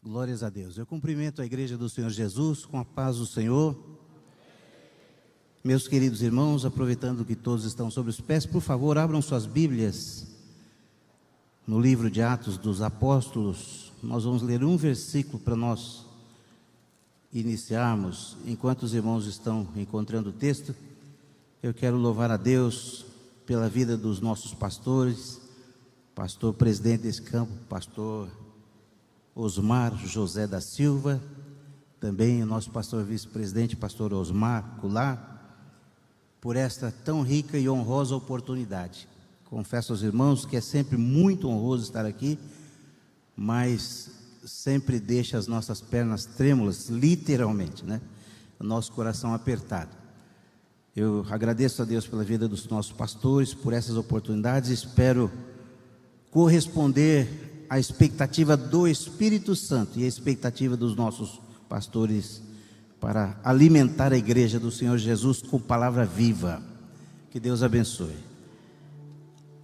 Glórias a Deus. Eu cumprimento a Igreja do Senhor Jesus com a paz do Senhor. Meus queridos irmãos, aproveitando que todos estão sobre os pés, por favor, abram suas Bíblias no livro de Atos dos Apóstolos. Nós vamos ler um versículo para nós iniciarmos. Enquanto os irmãos estão encontrando o texto, eu quero louvar a Deus pela vida dos nossos pastores, pastor presidente desse campo, pastor Osmar José da Silva, também o nosso pastor vice-presidente, pastor Osmar Goulart, por esta tão rica e honrosa oportunidade. Confesso aos irmãos que é sempre muito honroso estar aqui, mas sempre deixa as nossas pernas trêmulas, literalmente, né? O nosso coração apertado. Eu agradeço a Deus pela vida dos nossos pastores, por essas oportunidades, espero corresponder à expectativa do Espírito Santo e a expectativa dos nossos pastores para alimentar a igreja do Senhor Jesus com palavra viva. Que Deus abençoe.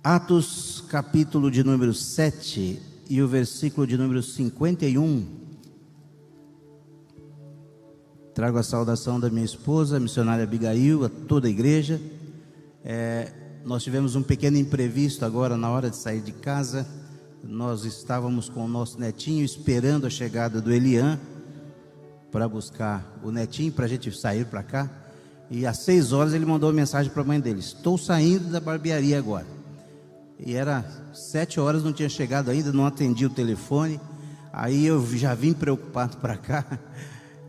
Atos, capítulo de número 7 e o versículo de número 51. Trago a saudação da minha esposa, a missionária Abigail, a toda a igreja. Nós tivemos um pequeno imprevisto agora na hora de sair de casa. Nós estávamos com o nosso netinho esperando a chegada do Elian para buscar o netinho, para a gente sair para cá. E às 6 horas ele mandou uma mensagem para a mãe dele: estou saindo da barbearia agora. E era 7 horas, não tinha chegado ainda, não atendi o telefone. Aí eu já vim preocupado para cá,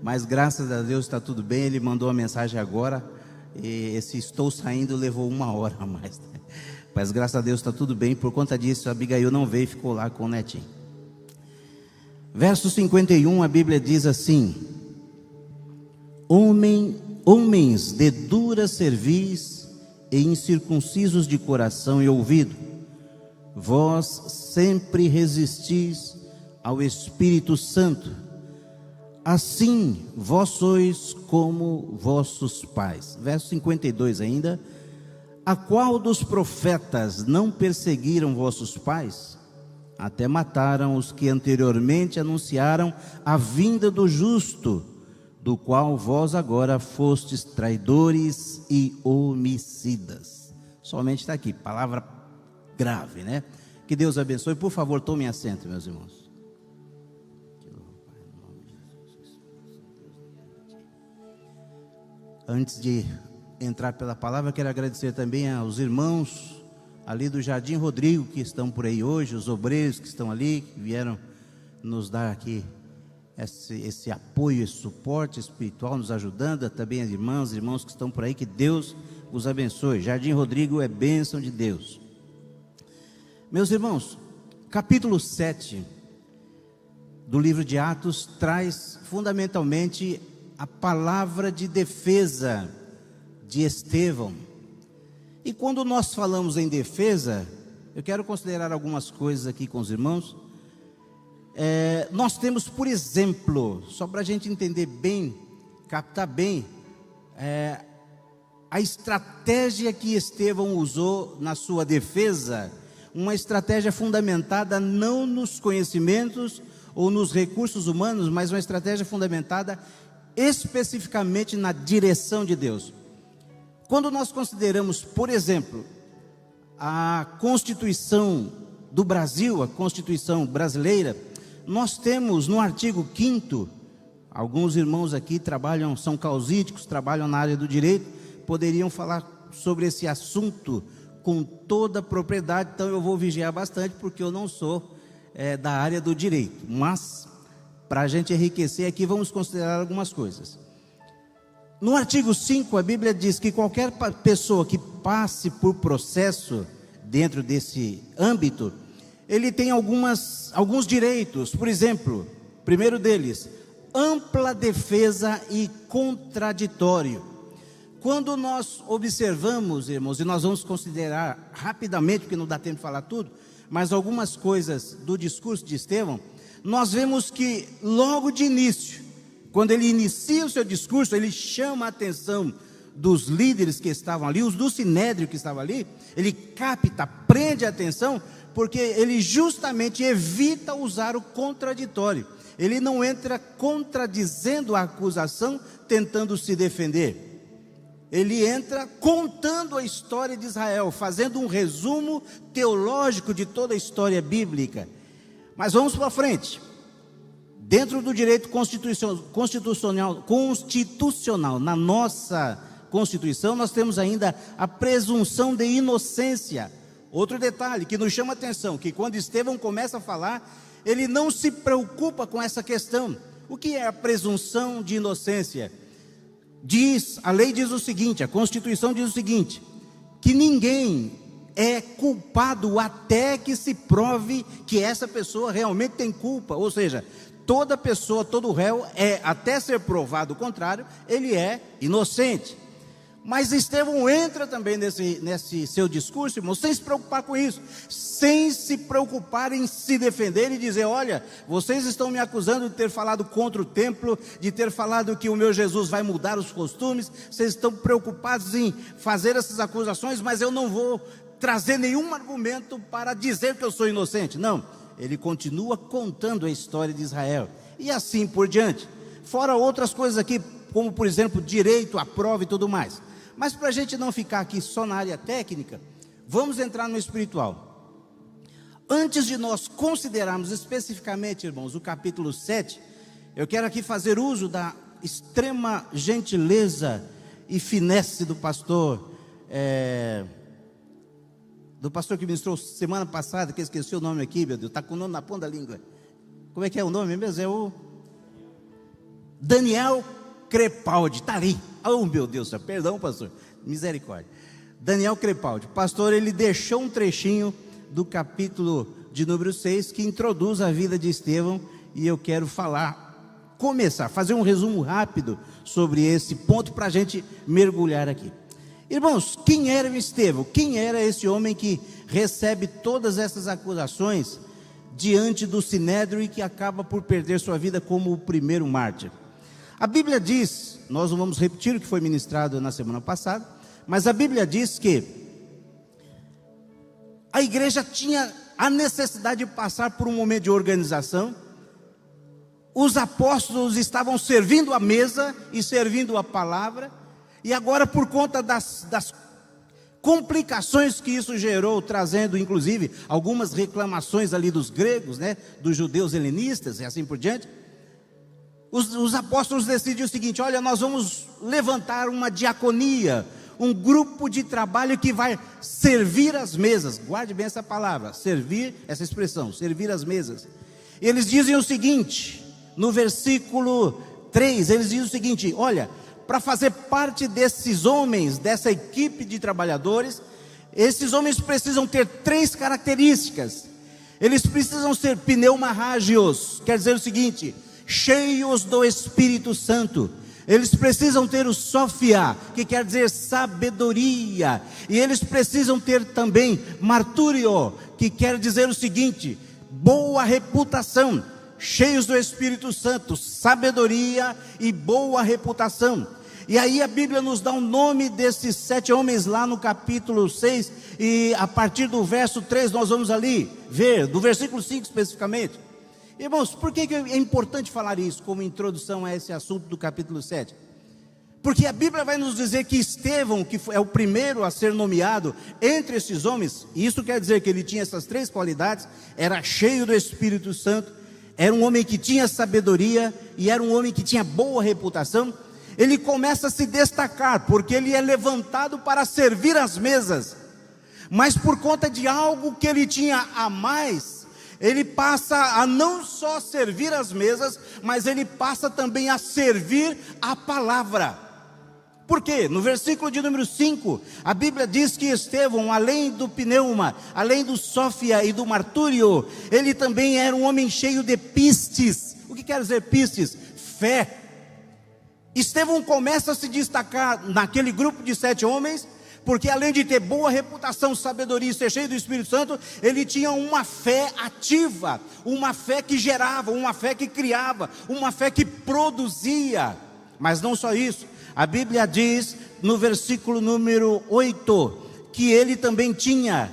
mas graças a Deus está tudo bem. Ele mandou uma mensagem agora, e esse estou saindo levou 1 hora a mais, né? Mas graças a Deus está tudo bem. Por conta disso, a Abigail não veio e ficou lá com o netinho. Verso 51, a Bíblia diz assim: homens de dura cerviz e incircuncisos de coração e ouvido, vós sempre resistis ao Espírito Santo, assim vós sois como vossos pais. Verso 52 ainda: a qual dos profetas não perseguiram vossos pais? Até mataram os que anteriormente anunciaram a vinda do justo, do qual vós agora fostes traidores e homicidas. Somente está aqui, palavra grave, né? Que Deus abençoe. Por favor, tomem assento, meus irmãos. Antes de entrar pela palavra, quero agradecer também aos irmãos ali do Jardim Rodrigo que estão por aí hoje, os obreiros que estão ali, que vieram nos dar aqui esse apoio, esse suporte espiritual, nos ajudando, também as irmãos que estão por aí, que Deus os abençoe. Jardim Rodrigo é bênção de Deus. Meus irmãos, capítulo 7 do livro de Atos traz fundamentalmente a palavra de defesa de Estevão. E quando nós falamos em defesa, eu quero considerar algumas coisas aqui com os irmãos. Nós temos, por exemplo, só para a gente entender bem, captar bem, a estratégia que Estevão usou na sua defesa, uma estratégia fundamentada não nos conhecimentos ou nos recursos humanos, mas uma estratégia fundamentada especificamente na direção de Deus. Quando nós consideramos, por exemplo, a Constituição do Brasil, a Constituição brasileira, nós temos no artigo 5º, alguns irmãos aqui são causídicos, trabalham na área do direito, poderiam falar sobre esse assunto com toda a propriedade, então eu vou vigiar bastante, porque eu não sou da área do direito, mas para a gente enriquecer aqui, vamos considerar algumas coisas. No artigo 5, a Bíblia diz que qualquer pessoa que passe por processo dentro desse âmbito, ele tem alguns direitos. Por exemplo, primeiro deles, ampla defesa e contraditório. Quando nós observamos, irmãos, e nós vamos considerar rapidamente, porque não dá tempo de falar tudo, mas algumas coisas do discurso de Estevão, nós vemos que logo de início, quando ele inicia o seu discurso, ele chama a atenção dos líderes que estavam ali, os do sinédrio que estavam ali, ele capta, prende a atenção, porque ele justamente evita usar o contraditório. Ele não entra contradizendo a acusação, tentando se defender. Ele entra contando a história de Israel, fazendo um resumo teológico de toda a história bíblica. Mas vamos para frente. Dentro do direito constitucional, na nossa Constituição, nós temos ainda a presunção de inocência. Outro detalhe que nos chama a atenção, que quando Estevão começa a falar, ele não se preocupa com essa questão. O que é a presunção de inocência? A lei diz o seguinte, a Constituição diz o seguinte, que ninguém é culpado até que se prove que essa pessoa realmente tem culpa. Ou seja, toda pessoa, todo réu, até ser provado o contrário, ele é inocente. Mas Estevão entra também nesse seu discurso, irmão, sem se preocupar com isso, sem se preocupar em se defender e dizer, olha, vocês estão me acusando de ter falado contra o templo, de ter falado que o meu Jesus vai mudar os costumes, vocês estão preocupados em fazer essas acusações, mas eu não vou trazer nenhum argumento para dizer que eu sou inocente. Não, ele continua contando a história de Israel, e assim por diante, fora outras coisas aqui, como por exemplo, direito à prova e tudo mais. Mas para a gente não ficar aqui só na área técnica, vamos entrar no espiritual. Antes de nós considerarmos especificamente, irmãos, o capítulo 7, eu quero aqui fazer uso da extrema gentileza e finesse do pastor que ministrou semana passada, que eu esqueci o nome aqui, meu Deus, está com o nome na ponta da língua. Como é que é o nome mesmo? É o Daniel Crepaldi, está ali. Oh meu Deus, perdão pastor, misericórdia. Daniel Crepaldi, pastor, ele deixou um trechinho do capítulo de número 6, que introduz a vida de Estevão, e eu quero fazer um resumo rápido sobre esse ponto, para a gente mergulhar aqui. Irmãos, quem era o Estevão? Quem era esse homem que recebe todas essas acusações diante do sinédrio e que acaba por perder sua vida como o primeiro mártir? A Bíblia diz, nós não vamos repetir o que foi ministrado na semana passada, mas a Bíblia diz que a igreja tinha a necessidade de passar por um momento de organização. Os apóstolos estavam servindo a mesa e servindo a palavra, e agora, por conta das complicações que isso gerou, trazendo inclusive algumas reclamações ali dos gregos, dos judeus helenistas e assim por diante, os apóstolos decidem o seguinte: olha, nós vamos levantar uma diaconia, um grupo de trabalho que vai servir as mesas. Guarde bem essa palavra, servir, essa expressão, servir as mesas. Eles dizem o seguinte, no versículo 3, eles dizem o seguinte: olha, para fazer parte desses homens, dessa equipe de trabalhadores, esses homens precisam ter 3 características. Eles precisam ser pneumarrágios, quer dizer o seguinte: cheios do Espírito Santo. Eles precisam ter o Sofia, que quer dizer sabedoria, e eles precisam ter também martúrio, que quer dizer o seguinte: boa reputação. Cheios do Espírito Santo, sabedoria e boa reputação. E aí a Bíblia nos dá o nome desses 7 homens lá no capítulo 6, e a partir do verso 3 nós vamos ali ver, do versículo 5 especificamente. Irmãos, por que é importante falar isso como introdução a esse assunto do capítulo 7? Porque a Bíblia vai nos dizer que Estevão, que é o primeiro a ser nomeado entre esses homens, e isso quer dizer que ele tinha essas 3 qualidades: era cheio do Espírito Santo, era um homem que tinha sabedoria e era um homem que tinha boa reputação. Ele começa a se destacar, porque ele é levantado para servir as mesas, mas por conta de algo que ele tinha a mais, ele passa a não só servir as mesas, mas ele passa também a servir a palavra. Por quê? No versículo de número 5, a Bíblia diz que Estevão, além do pneuma, além do sofia e do martúrio, ele também era um homem cheio de pistes. O que quer dizer pistes? Fé. Estevão começa a se destacar naquele grupo de 7 homens, porque além de ter boa reputação, sabedoria e ser cheio do Espírito Santo, ele tinha uma fé ativa, uma fé que gerava, uma fé que criava, uma fé que produzia. Mas não só isso, a Bíblia diz no versículo número 8, que ele também tinha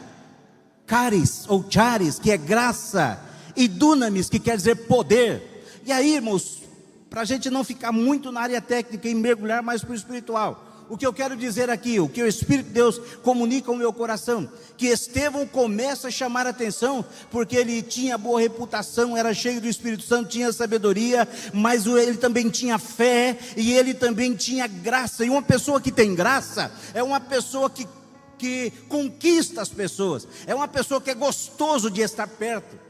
caris ou charis, que é graça, e dunamis, que quer dizer poder. E aí, irmãos, para a gente não ficar muito na área técnica e mergulhar mais para o espiritual, o que eu quero dizer aqui, o que o Espírito de Deus comunica ao meu coração, que Estevão começa a chamar a atenção, porque ele tinha boa reputação, era cheio do Espírito Santo, tinha sabedoria, mas ele também tinha fé, e ele também tinha graça. E uma pessoa que tem graça, é uma pessoa que conquista as pessoas, é uma pessoa que é gostoso de estar perto.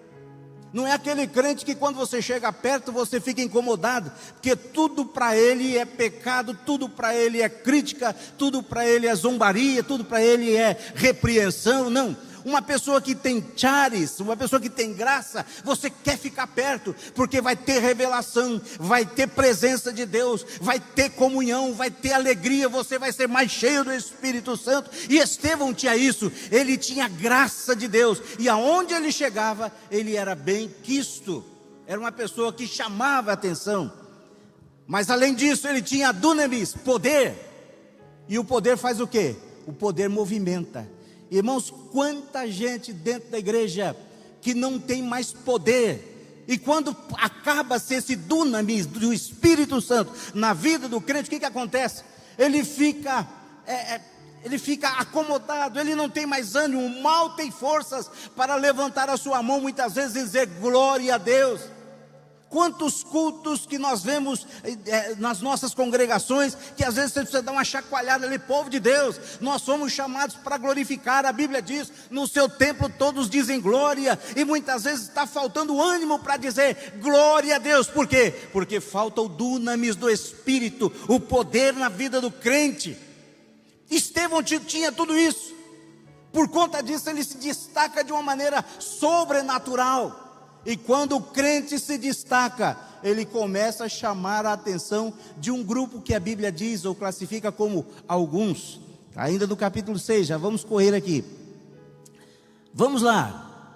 Não é aquele crente que quando você chega perto você fica incomodado, porque tudo para ele é pecado, tudo para ele é crítica, tudo para ele é zombaria, tudo para ele é repreensão. Não, uma pessoa que tem charis, uma pessoa que tem graça, você quer ficar perto, porque vai ter revelação, vai ter presença de Deus, vai ter comunhão, vai ter alegria, você vai ser mais cheio do Espírito Santo. E Estevão tinha isso, ele tinha graça de Deus, e aonde ele chegava, ele era bem quisto, era uma pessoa que chamava a atenção. Mas além disso, ele tinha dunamis, poder, e o poder faz o quê? O poder movimenta. Irmãos, quanta gente dentro da igreja que não tem mais poder, e quando acaba-se esse dunamis do Espírito Santo na vida do crente, o que acontece? Ele fica acomodado, ele não tem mais ânimo, mal tem forças para levantar a sua mão muitas vezes e dizer glória a Deus. Quantos cultos que nós vemos nas nossas congregações, que às vezes você precisa dar uma chacoalhada ali, povo de Deus, nós somos chamados para glorificar. A Bíblia diz, no seu templo todos dizem glória, e muitas vezes está faltando ânimo para dizer glória a Deus. Por quê? Porque falta o dunamis do Espírito, o poder na vida do crente. Estevão tinha tudo isso, por conta disso ele se destaca de uma maneira sobrenatural. E quando o crente se destaca, ele começa a chamar a atenção de um grupo que a Bíblia diz ou classifica como alguns. Ainda do capítulo 6, já vamos correr aqui. Vamos lá.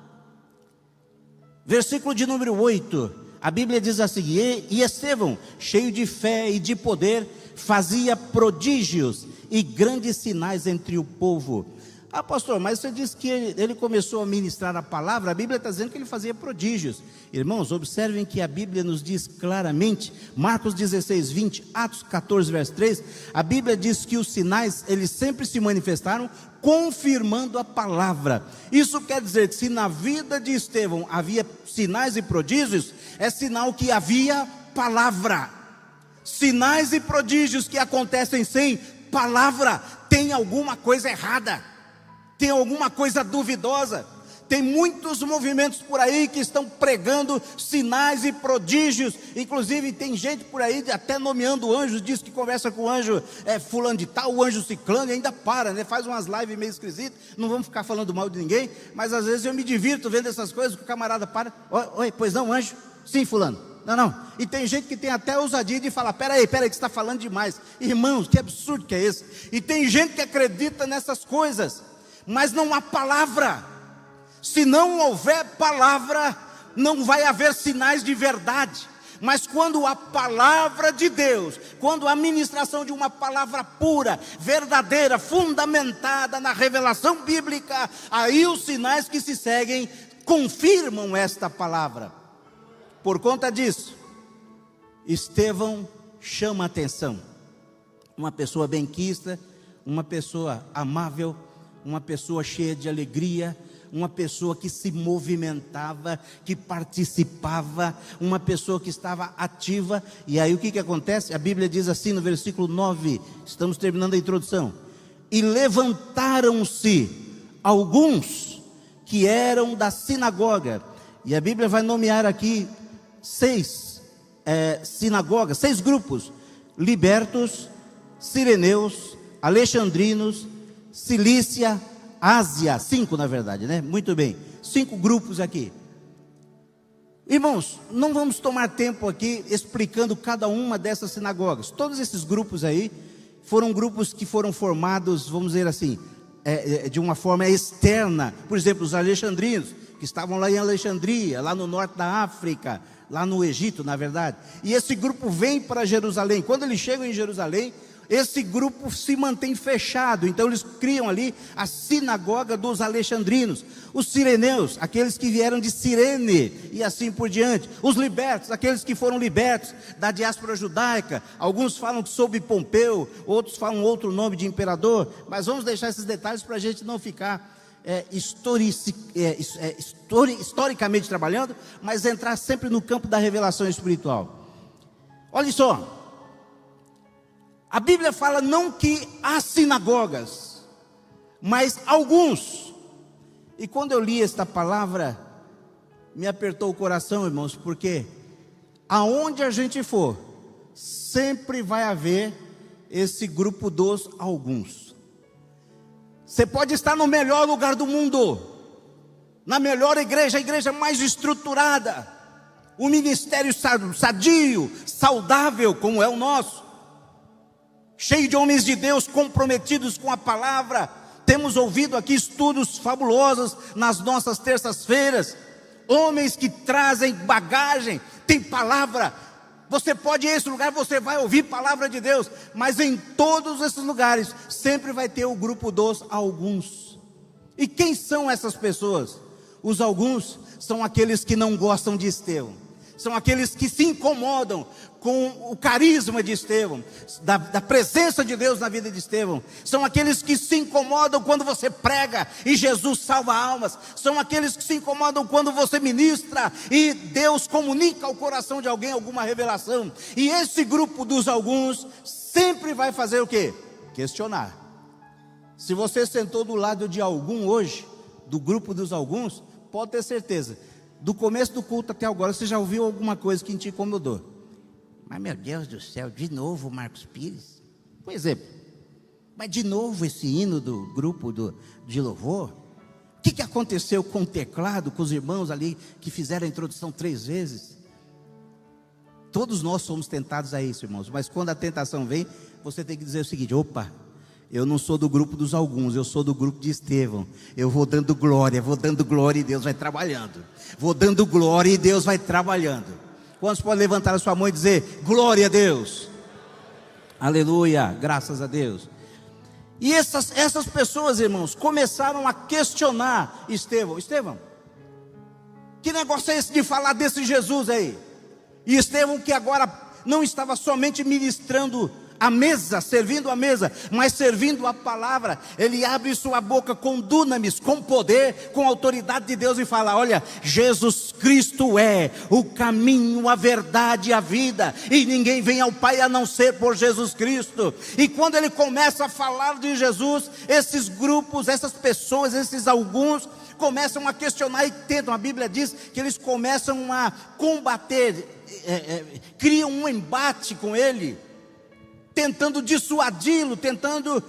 Versículo de número 8. A Bíblia diz assim: e Estevão, cheio de fé e de poder, fazia prodígios e grandes sinais entre o povo. Ah, pastor, mas você disse que ele começou a ministrar a palavra. A Bíblia está dizendo que ele fazia prodígios. Irmãos, observem que a Bíblia nos diz claramente, Marcos 16, 20, Atos 14, verso 3, a Bíblia diz que os sinais, eles sempre se manifestaram confirmando a palavra. Isso quer dizer que se na vida de Estevão havia sinais e prodígios, é sinal que havia palavra. Sinais e prodígios que acontecem sem palavra, tem alguma coisa errada, tem alguma coisa duvidosa. Tem muitos movimentos por aí que estão pregando sinais e prodígios. Inclusive tem gente por aí até nomeando anjos, diz que conversa com o anjo fulano de tal, o anjo ciclano, e ainda para, faz umas lives meio esquisitas. Não vamos ficar falando mal de ninguém, mas às vezes eu me divirto vendo essas coisas, que o camarada para, oi, pois não, anjo? Sim, fulano. Não, e tem gente que tem até a ousadia de falar, peraí, que você está falando demais. Irmãos, que absurdo que é esse? E tem gente que acredita nessas coisas, mas não há palavra. Se não houver palavra, não vai haver sinais de verdade. Mas quando a palavra de Deus, quando a ministração de uma palavra pura, verdadeira, fundamentada na revelação bíblica, aí os sinais que se seguem confirmam esta palavra. Por conta disso, Estevão chama a atenção. Uma pessoa benquista, uma pessoa amável, uma pessoa cheia de alegria, uma pessoa que se movimentava, que participava, uma pessoa que estava ativa. E aí o que acontece? A Bíblia diz assim no versículo 9, estamos terminando a introdução: e levantaram-se alguns que eram da sinagoga, e a Bíblia vai nomear aqui 6 sinagogas, 6 grupos: libertos, sireneus, alexandrinos, Cilícia, Ásia, 5 na verdade, Muito bem, 5 grupos aqui. Irmãos, não vamos tomar tempo aqui explicando cada uma dessas sinagogas. Todos esses grupos aí foram grupos que foram formados, vamos dizer assim, de uma forma externa. Por exemplo, os alexandrinos, que estavam lá em Alexandria, lá no norte da África, lá no Egito, na verdade. E esse grupo vem para Jerusalém. Quando eles chegam em Jerusalém, esse grupo se mantém fechado. Então eles criam ali a sinagoga dos alexandrinos. Os sireneus, aqueles que vieram de Cirene e assim por diante. Os libertos, aqueles que foram libertos da diáspora judaica. Alguns falam sob Pompeu, outros falam outro nome de imperador. Mas vamos deixar esses detalhes para a gente não ficar historicamente trabalhando, mas entrar sempre no campo da revelação espiritual. Olha só. A Bíblia fala não que há sinagogas, mas alguns. E quando eu li esta palavra, me apertou o coração, irmãos, porque aonde a gente for, sempre vai haver esse grupo dos alguns. Você pode estar no melhor lugar do mundo, na melhor igreja, a igreja mais estruturada, um ministério sadio, saudável, como é o nosso, cheio de homens de Deus comprometidos com a palavra. Temos ouvido aqui estudos fabulosos nas nossas terças-feiras, homens que trazem bagagem, tem palavra. Você pode ir a esse lugar, você vai ouvir palavra de Deus, mas em todos esses lugares sempre vai ter o grupo dos alguns. E quem são essas pessoas? Os alguns são aqueles que não gostam de Estevão, são aqueles que se incomodam com o carisma de Estevão, da presença de Deus na vida de Estevão. São aqueles que se incomodam quando você prega e Jesus salva almas. São aqueles que se incomodam quando você ministra e Deus comunica ao coração de alguém alguma revelação. E esse grupo dos alguns sempre vai fazer o quê? Questionar. Se você sentou do lado de algum hoje, do grupo dos alguns, pode ter certeza, do começo do culto até agora, você já ouviu alguma coisa que te incomodou. Mas meu Deus do céu, de novo Marcos Pires? Por exemplo, mas de novo esse hino do grupo de louvor? O que aconteceu com o teclado, com os irmãos ali que fizeram a introdução 3 vezes? Todos nós somos tentados a isso, irmãos, mas quando a tentação vem, você tem que dizer o seguinte: opa, eu não sou do grupo dos alguns, eu sou do grupo de Estevão. Eu vou dando glória e Deus vai trabalhando. Vou dando glória e Deus vai trabalhando. Quantos podem levantar a sua mão e dizer glória a Deus? Aleluia, graças a Deus. E essas pessoas, irmãos, começaram a questionar Estevão. Estevão, que negócio é esse de falar desse Jesus aí? E Estevão, que agora não estava somente ministrando a mesa, servindo a mesa, mas servindo a palavra, ele abre sua boca com dunamis, com poder, com autoridade de Deus e fala: olha, Jesus Cristo é o caminho, a verdade e a vida, e ninguém vem ao Pai a não ser por Jesus Cristo. E quando ele começa a falar de Jesus, esses grupos, essas pessoas, esses alguns começam a questionar e tentam, a Bíblia diz que eles começam a combater, criam um embate com ele, tentando dissuadi-lo, tentando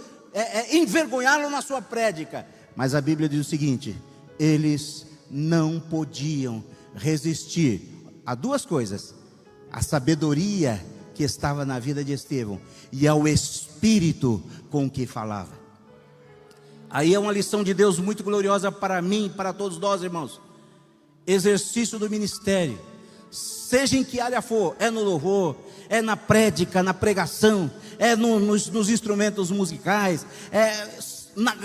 envergonhá-lo na sua prédica. Mas a Bíblia diz o seguinte: eles não podiam resistir a 2 coisas: a sabedoria que estava na vida de Estevão e ao Espírito com que falava. Aí é uma lição de Deus muito gloriosa para mim e para todos nós, irmãos. Exercício do ministério, seja em que área for, é no louvor, é na prédica, na pregação, é nos instrumentos musicais,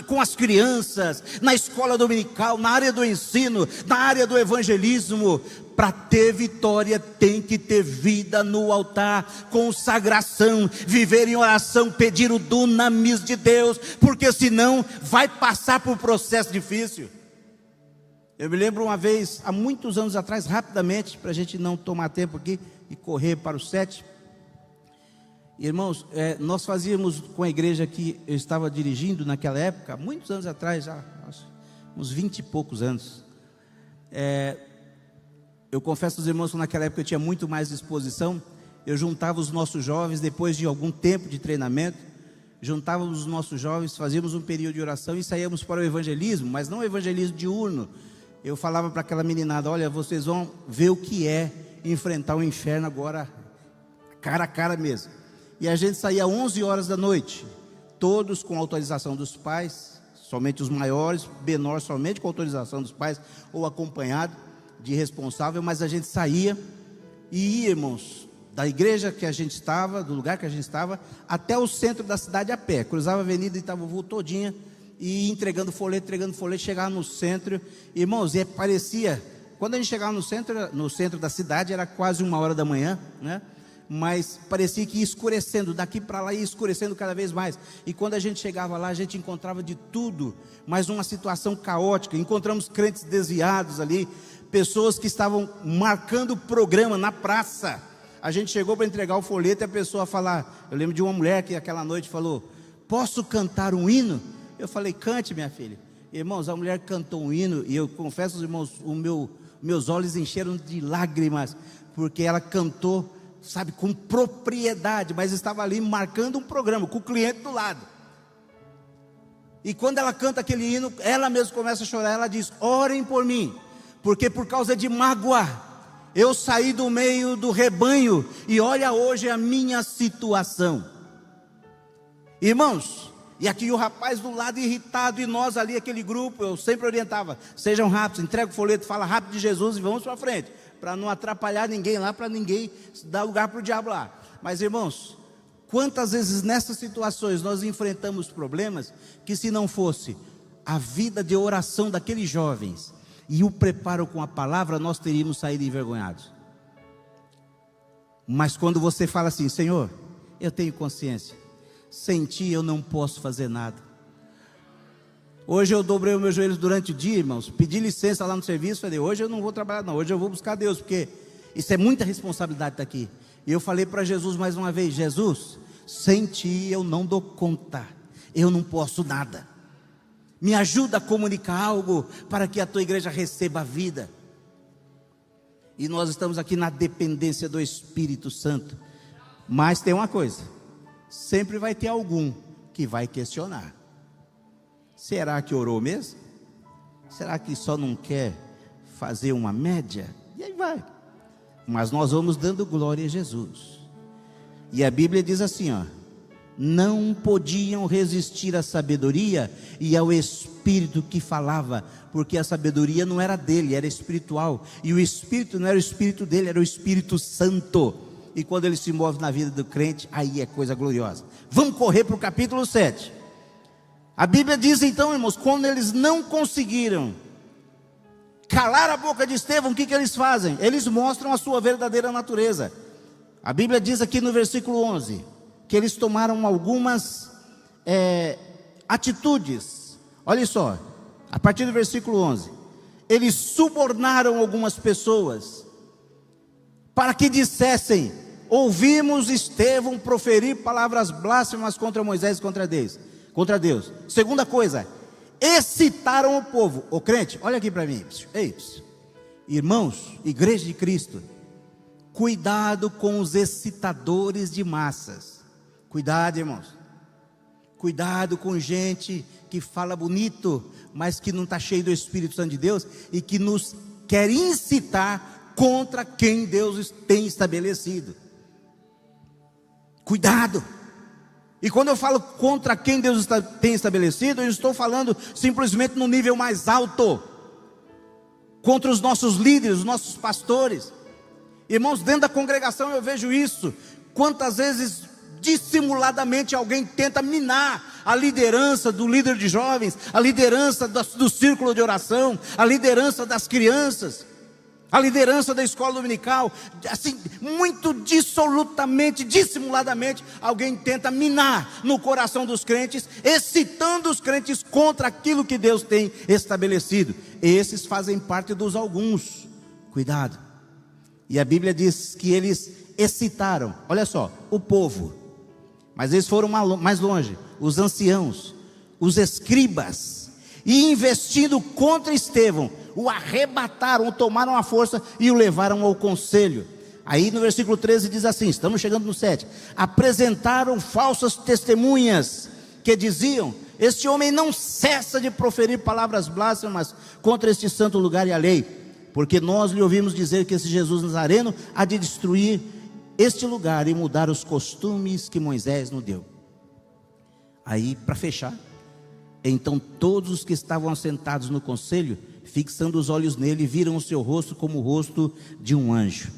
com as crianças, na escola dominical, na área do ensino, na área do evangelismo. Para ter vitória tem que ter vida no altar, consagração, viver em oração, pedir o dunamis de Deus, porque senão vai passar por um processo difícil. Eu me lembro uma vez, há muitos anos atrás, rapidamente, para a gente não tomar tempo aqui e correr para o 7. Irmãos, nós fazíamos com a igreja que eu estava dirigindo naquela época, muitos anos atrás, já uns 20 e poucos anos. Eu confesso aos irmãos que naquela época eu tinha muito mais disposição. Eu juntava os nossos jovens, depois de algum tempo de treinamento, juntávamos os nossos jovens, fazíamos um período de oração e saíamos para o evangelismo, mas não o evangelismo diurno. Eu falava para aquela meninada: olha, vocês vão ver o que é enfrentar o inferno agora, cara a cara mesmo. E a gente saía às 11 horas da noite, todos com autorização dos pais, somente os maiores, menor somente com autorização dos pais, ou acompanhado de responsável, mas a gente saía e ia, irmãos, da igreja que a gente estava, do lugar que a gente estava, até o centro da cidade a pé. Cruzava a avenida Itavuvu todinha e entregando folheto, chegava no centro. Irmãos, e parecia, quando a gente chegava no centro da cidade, era quase 1h da manhã, né? Mas parecia que ia escurecendo, daqui para lá ia escurecendo cada vez mais. E quando a gente chegava lá, a gente encontrava de tudo, mas uma situação caótica. Encontramos crentes desviados ali, pessoas que estavam marcando o programa na praça. A gente chegou para entregar o folheto e a pessoa falar, eu lembro de uma mulher que aquela noite falou: posso cantar um hino? Eu falei: cante, minha filha. Irmãos, a mulher cantou um hino e eu confesso aos irmãos, meus olhos encheram de lágrimas, porque ela cantou, sabe, com propriedade, mas estava ali marcando um programa, com o cliente do lado. E quando ela canta aquele hino, ela mesma começa a chorar. Ela diz: orem por mim, porque por causa de mágoa eu saí do meio do rebanho, e olha hoje a minha situação. Irmãos, e aqui o rapaz do lado irritado, e nós ali, aquele grupo, eu sempre orientava: sejam rápidos, entrega o folheto, fala rápido de Jesus e vamos para frente, para não atrapalhar ninguém lá, para ninguém dar lugar para o diabo lá. Mas irmãos, quantas vezes nessas situações nós enfrentamos problemas que, se não fosse a vida de oração daqueles jovens e o preparo com a palavra, nós teríamos saído envergonhados. Mas quando você fala assim: Senhor, eu tenho consciência, sem ti eu não posso fazer nada. Hoje eu dobrei os meus joelhos durante o dia, irmãos, pedi licença lá no serviço, falei: hoje eu não vou trabalhar não, hoje eu vou buscar Deus, porque isso é muita responsabilidade estar aqui. E eu falei para Jesus mais uma vez: Jesus, sem ti eu não dou conta, eu não posso nada. Me ajuda a comunicar algo para que a tua igreja receba a vida. E nós estamos aqui na dependência do Espírito Santo. Mas tem uma coisa: sempre vai ter algum que vai questionar. Será que orou mesmo? Será que só não quer fazer uma média? E aí vai. Mas nós vamos dando glória a Jesus. E a Bíblia diz assim, ó: não podiam resistir à sabedoria e ao Espírito que falava, porque a sabedoria não era dele, era espiritual, e o Espírito não era o Espírito dele, era o Espírito Santo. E quando ele se move na vida do crente, aí é coisa gloriosa. Vamos correr para o capítulo 7. A Bíblia diz então, irmãos, quando eles não conseguiram calar a boca de Estevão, o que eles fazem? Eles mostram a sua verdadeira natureza. A Bíblia diz aqui no versículo 11 que eles tomaram algumas atitudes. Olha só, a partir do versículo 11: eles subornaram algumas pessoas para que dissessem: ouvimos Estevão proferir palavras blasfemas contra Moisés e contra Deus. Segunda coisa, excitaram o povo. Ô crente, olha aqui para mim. Ei, irmãos, igreja de Cristo, cuidado com os excitadores de massas. Cuidado, irmãos. Cuidado com gente que fala bonito, mas que não está cheio do Espírito Santo de Deus e que nos quer incitar contra quem Deus tem estabelecido. Cuidado. E quando eu falo contra quem Deus tem estabelecido, eu estou falando simplesmente no nível mais alto, contra os nossos líderes, os nossos pastores. Irmãos, dentro da congregação eu vejo isso. Quantas vezes dissimuladamente alguém tenta minar a liderança do líder de jovens, a liderança do círculo de oração, a liderança das crianças, a liderança da escola dominical. Assim, muito dissolutamente, dissimuladamente, alguém tenta minar no coração dos crentes, excitando os crentes contra aquilo que Deus tem estabelecido. Esses fazem parte dos alguns. Cuidado. E a Bíblia diz que eles excitaram, olha só, o povo. Mas eles foram mais longe, os anciãos, os escribas, e investindo contra Estevão, o arrebataram, o tomaram à força e o levaram ao conselho. Aí no versículo 13 diz assim, estamos chegando no 7, apresentaram falsas testemunhas, que diziam: este homem não cessa de proferir palavras blasfemas contra este santo lugar e a lei, porque nós lhe ouvimos dizer que esse Jesus Nazareno há de destruir este lugar e mudar os costumes que Moisés nos deu. Aí, para fechar, então todos os que estavam assentados no conselho, fixando os olhos nele, viram o seu rosto como o rosto de um anjo.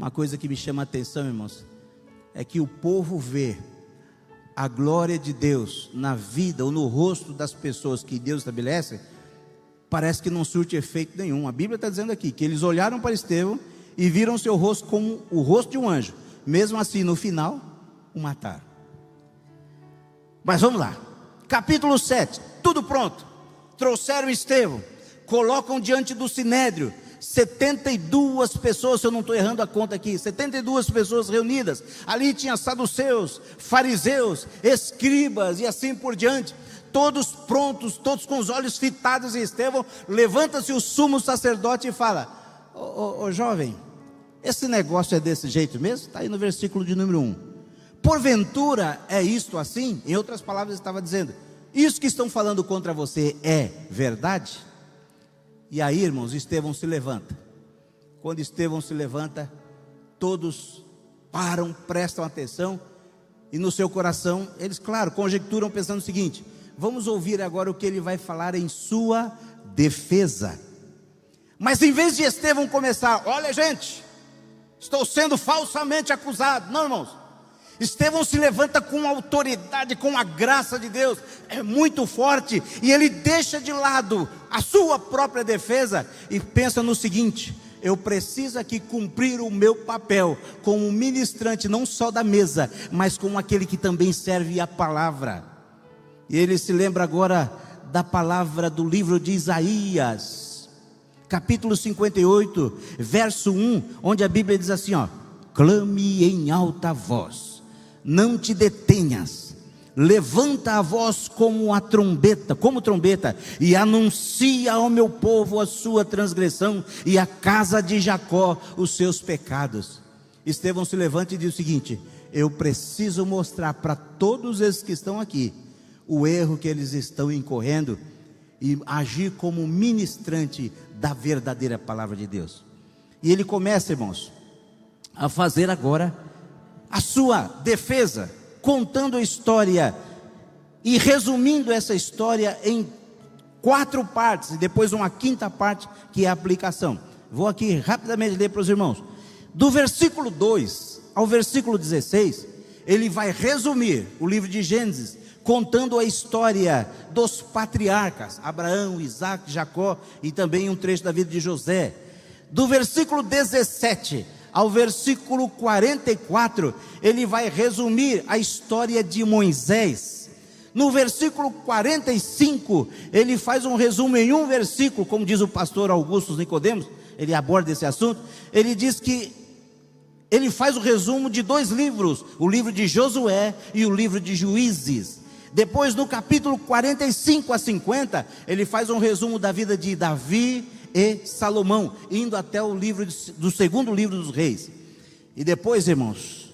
Uma coisa que me chama a atenção, irmãos, é que o povo vê a glória de Deus na vida ou no rosto das pessoas que Deus estabelece, parece que não surte efeito nenhum. A Bíblia está dizendo aqui que eles olharam para Estevão e viram seu rosto como o rosto de um anjo. Mesmo assim, no final, o mataram. Mas vamos lá, capítulo 7, tudo pronto. Trouxeram Estevão, colocam diante do sinédrio 72 pessoas, se eu não estou errando a conta aqui, 72 pessoas reunidas. Ali tinha saduceus, fariseus, escribas e assim por diante, todos prontos, todos com os olhos fitados em Estevão. Levanta-se o sumo sacerdote e fala: ô jovem, esse negócio é desse jeito mesmo? Está aí no versículo de número 1. Porventura é isto assim? Em outras palavras, estava dizendo: isso que estão falando contra você é verdade? E aí, irmãos, Estevão se levanta. Quando Estevão se levanta, todos param, prestam atenção, e no seu coração, eles, claro, conjecturam pensando o seguinte: vamos ouvir agora o que ele vai falar em sua defesa. Mas em vez de Estevão começar: olha gente, estou sendo falsamente acusado. Não, irmãos, Estevão se levanta com autoridade, com a graça de Deus, é muito forte, e ele deixa de lado a sua própria defesa e pensa no seguinte: eu preciso aqui cumprir o meu papel como ministrante, não só da mesa, mas como aquele que também serve a palavra. E ele se lembra agora da palavra do livro de Isaías, capítulo 58, verso 1, onde a Bíblia diz assim, ó: clame em alta voz, não te detenhas, levanta a voz como trombeta, e anuncia ao meu povo a sua transgressão, e à casa de Jacó os seus pecados. Estevão se levanta e diz o seguinte: eu preciso mostrar para todos esses que estão aqui o erro que eles estão incorrendo, e agir como ministrante da verdadeira palavra de Deus. E ele começa, irmãos, a fazer agora a sua defesa, contando a história e resumindo essa história em 4 partes, e depois uma 5ª parte, que é a aplicação. Vou aqui rapidamente ler para os irmãos. Do versículo 2 ao versículo 16, ele vai resumir o livro de Gênesis, contando a história dos patriarcas, Abraão, Isaac, Jacó, e também um trecho da vida de José. Do versículo 17 ao versículo 44, ele vai resumir a história de Moisés. No versículo 45, ele faz um resumo em um versículo, como diz o pastor Augusto Nicodemos, ele aborda esse assunto. Ele diz que ele faz o resumo de 2 livros, o livro de Josué e o livro de Juízes. Depois, no capítulo 45 a 50, ele faz um resumo da vida de Davi e Salomão, indo até o livro do 2º livro dos reis. E depois, irmãos,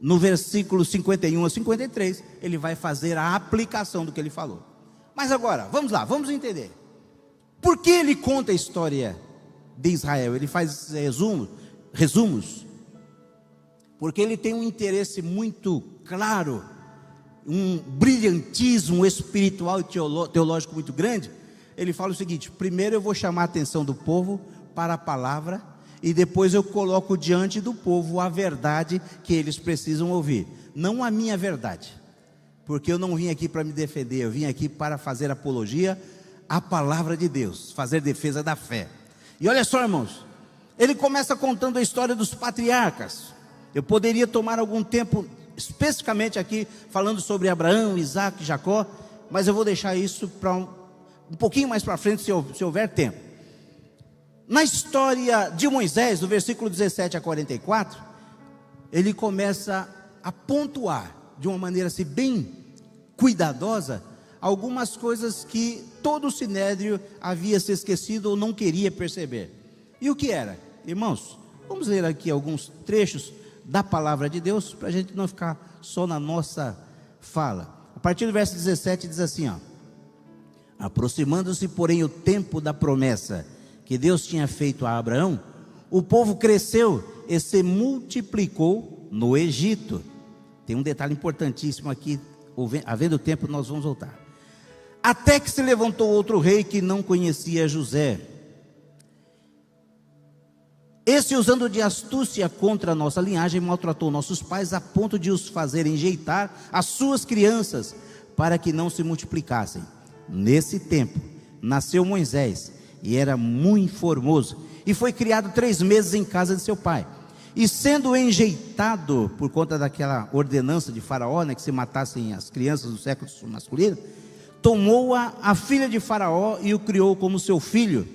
no versículo 51 a 53, ele vai fazer a aplicação do que ele falou. Mas agora, vamos lá, vamos entender por que ele conta a história de Israel. Ele faz resumos, porque ele tem um interesse muito claro, um brilhantismo espiritual e teológico muito grande. Ele fala o seguinte: primeiro eu vou chamar a atenção do povo para a palavra, e depois eu coloco diante do povo a verdade que eles precisam ouvir, não a minha verdade, porque eu não vim aqui para me defender, eu vim aqui para fazer apologia à palavra de Deus, fazer defesa da fé. E olha só, irmãos, ele começa contando a história dos patriarcas. Eu poderia tomar algum tempo especificamente aqui falando sobre Abraão, Isaac e Jacó, mas eu vou deixar isso para um pouquinho mais para frente, se houver tempo. Na história de Moisés, do versículo 17 a 44, ele começa a pontuar de uma maneira assim bem cuidadosa algumas coisas que todo o sinédrio havia se esquecido ou não queria perceber. E o que era? Irmãos, vamos ler aqui alguns trechos da palavra de Deus, para a gente não ficar só na nossa fala. A partir do verso 17 diz assim, ó: aproximando-se, porém, o tempo da promessa que Deus tinha feito a Abraão, o povo cresceu e se multiplicou no Egito. Tem um detalhe importantíssimo aqui, havendo tempo nós vamos voltar. Até que se levantou outro rei que não conhecia José. Esse, usando de astúcia contra a nossa linhagem, maltratou nossos pais a ponto de os fazer enjeitar as suas crianças para que não se multiplicassem. Nesse tempo nasceu Moisés e era muito formoso, e foi criado 3 meses em casa de seu pai. E sendo enjeitado por conta daquela ordenança de Faraó, que se matassem as crianças do sexo masculino, tomou-a a filha de Faraó e o criou como seu filho.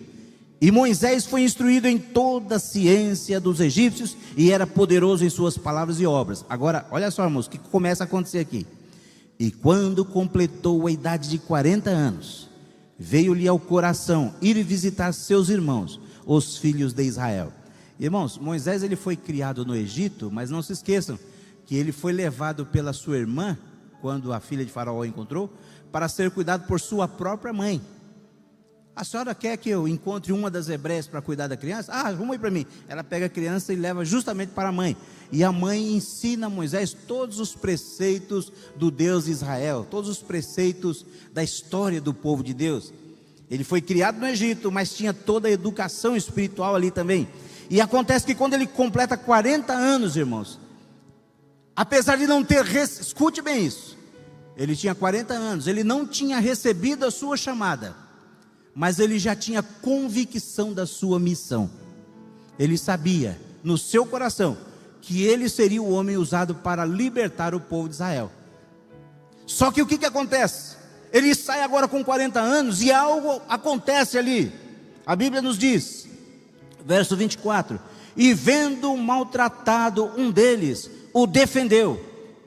E Moisés foi instruído em toda a ciência dos egípcios e era poderoso em suas palavras e obras. Agora, olha só, irmãos, o que começa a acontecer aqui. E quando completou a idade de 40 anos, veio-lhe ao coração ir visitar seus irmãos, os filhos de Israel. Irmãos, Moisés ele foi criado no Egito, mas não se esqueçam que ele foi levado pela sua irmã, quando a filha de Faraó o encontrou, para ser cuidado por sua própria mãe. A senhora quer que eu encontre uma das hebreias para cuidar da criança? Arruma aí para mim. Ela pega a criança e leva justamente para a mãe. E a mãe ensina a Moisés todos os preceitos do Deus de Israel, todos os preceitos da história do povo de Deus. Ele foi criado no Egito, mas tinha toda a educação espiritual ali também. E acontece que quando ele completa 40 anos, irmãos, apesar de não ter, escute bem isso, ele tinha 40 anos, ele não tinha recebido a sua chamada, mas ele já tinha convicção da sua missão. Ele sabia no seu coração que ele seria o homem usado para libertar o povo de Israel. Só que o que acontece? Ele sai agora com 40 anos e algo acontece ali. A Bíblia nos diz, verso 24: e vendo maltratado um deles, o defendeu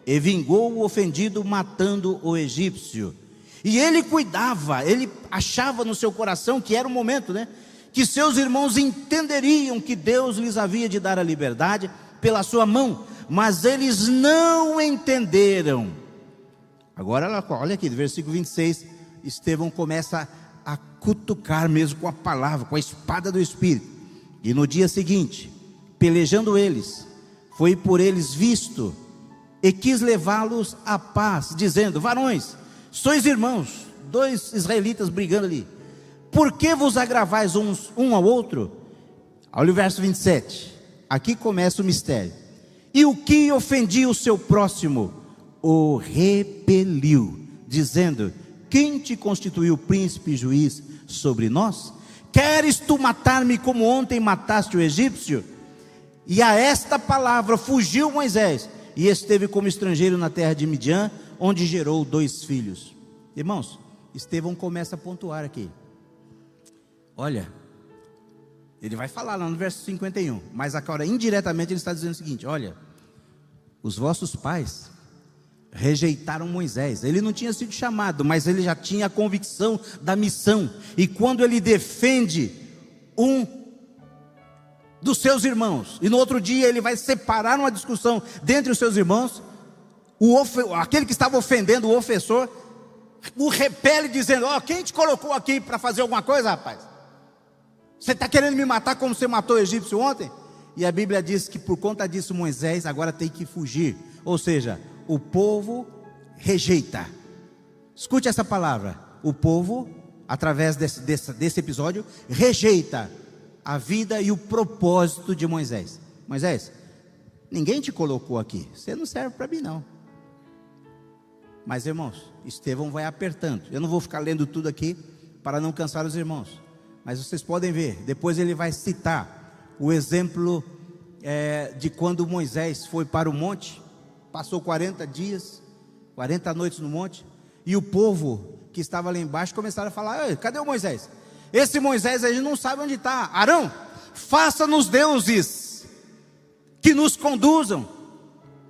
e vingou o ofendido, matando o egípcio. E ele cuidava, ele achava no seu coração que era o momento, que seus irmãos entenderiam que Deus lhes havia de dar a liberdade pela sua mão, mas eles não entenderam. Agora olha aqui, no versículo 26, Estevão começa a cutucar mesmo com a palavra, com a espada do Espírito. E no dia seguinte, pelejando eles, foi por eles visto e quis levá-los à paz, dizendo: varões, sois irmãos, 2 israelitas brigando ali, por que vos agravais um ao outro? Olha o verso 27, aqui começa o mistério. E o que ofendia o seu próximo, o repeliu, dizendo: quem te constituiu príncipe e juiz sobre nós? Queres tu matar-me como ontem mataste o egípcio? E a esta palavra fugiu Moisés, e esteve como estrangeiro na terra de Midian, onde gerou 2 filhos. Irmãos, Estevão começa a pontuar aqui. Olha, ele vai falar lá no verso 51, mas agora indiretamente ele está dizendo o seguinte: olha, os vossos pais rejeitaram Moisés. Ele não tinha sido chamado, mas ele já tinha a convicção da missão. E quando ele defende um dos seus irmãos, e no outro dia ele vai separar uma discussão dentre os seus irmãos, aquele que estava ofendendo o ofensor o repele, dizendo: quem te colocou aqui para fazer alguma coisa, rapaz? Você está querendo me matar como você matou o egípcio ontem? E a Bíblia diz que por conta disso Moisés agora tem que fugir. Ou seja, o povo rejeita. Escute essa palavra: o povo, através desse episódio, rejeita a vida e o propósito de Moisés. Moisés, ninguém te colocou aqui, você não serve para mim não. Mas irmãos, Estevão vai apertando. Eu não vou ficar lendo tudo aqui para não cansar os irmãos, mas vocês podem ver, depois ele vai citar o exemplo de quando Moisés foi para o monte, passou 40 dias, 40 noites no monte, e o povo que estava lá embaixo começaram a falar: cadê o Moisés? Esse Moisés a gente não sabe onde está. Arão, faça-nos deuses que nos conduzam.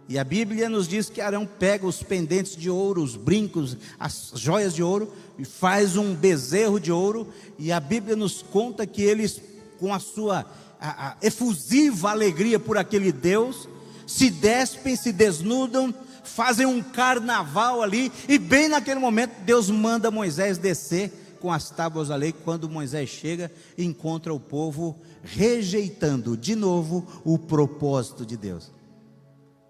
E a Bíblia nos diz que Arão pega os pendentes de ouro, os brincos, as joias de ouro, e faz um bezerro de ouro. E a Bíblia nos conta que eles, com a sua efusiva alegria por aquele Deus, se despem, se desnudam, fazem um carnaval ali. E bem naquele momento Deus manda Moisés descer com as tábuas da lei. Quando Moisés chega, encontra o povo rejeitando de novo o propósito de Deus.